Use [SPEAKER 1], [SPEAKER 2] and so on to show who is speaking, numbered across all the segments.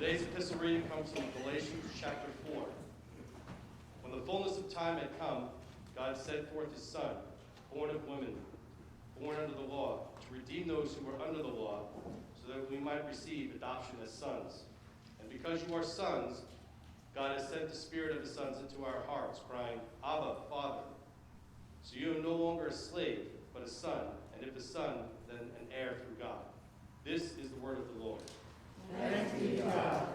[SPEAKER 1] Today's epistle reading comes from Galatians chapter 4. When the fullness of time had come, God sent forth his Son, born of women, born under the law, to redeem those who were under the law, so that we might receive adoption as sons. And because you are sons, God has sent the Spirit of his sons into our hearts, crying, Abba, Father. So you are no longer a slave, but a son, and if a son, then an heir through God. This is the word of the Lord.
[SPEAKER 2] Thanks be to God.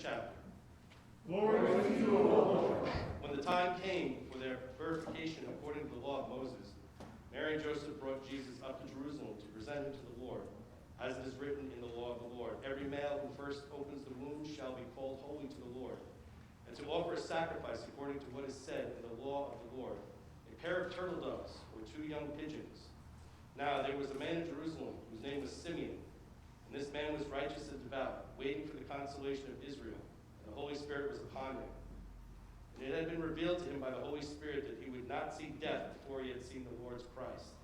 [SPEAKER 1] Chapter.
[SPEAKER 2] Glory to you, O Lord.
[SPEAKER 1] When the time came for their purification according to the law of Moses, Mary and Joseph brought Jesus up to Jerusalem to present him to the Lord, as it is written in the law of the Lord. Every male who first opens the womb shall be called holy to the Lord, and to offer a sacrifice according to what is said in the law of the Lord, a pair of turtle doves or 2 young pigeons. Now there was a man in Jerusalem whose name was Simeon. And this man was righteous and devout, waiting for the consolation of Israel, and the Holy Spirit was upon him. And it had been revealed to him by the Holy Spirit that he would not see death before he had seen the Lord's Christ.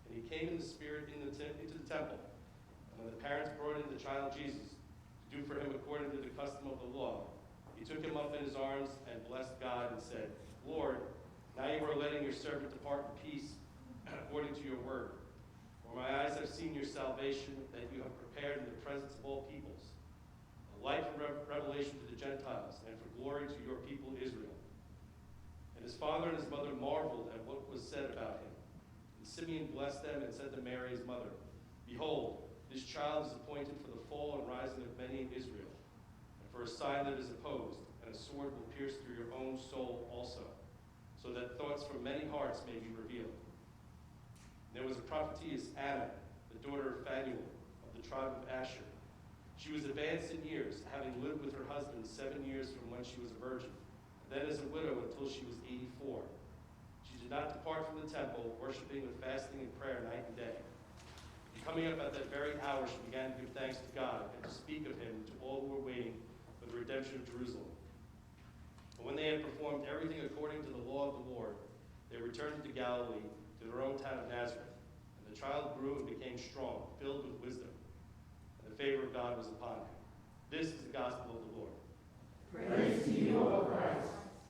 [SPEAKER 1] And he came in the Spirit into the temple. And when the parents brought in the child Jesus to do for him according to the custom of the law, he took him up in his arms and blessed God and said, Lord, now you are letting your servant depart in peace according to your word. For my eyes have seen your salvation that you have prepared in the presence of all peoples, a light for revelation to the Gentiles and for glory to your people Israel. And his father and his mother marveled at what was said about him. And Simeon blessed them and said to Mary his mother, Behold, this child is appointed for the fall and rising of many in Israel, and for a sign that is opposed, and a sword will pierce through your own soul also, so that thoughts from many hearts may be revealed. There was a prophetess, Anna, the daughter of Phanuel, of the tribe of Asher. She was advanced in years, having lived with her husband 7 years from when she was a virgin, and then as a widow until she was 84. She did not depart from the temple, worshiping with fasting and prayer night and day. And coming up at that very hour, she began to give thanks to God and to speak of him to all who were waiting for the redemption of Jerusalem. But when they had performed everything according to the law of the Lord, they returned to Galilee, to their own town of Nazareth. And the child grew and became strong, filled with wisdom, and the favor of God was upon him. This is the gospel of the Lord.
[SPEAKER 2] Praise to you, O Christ.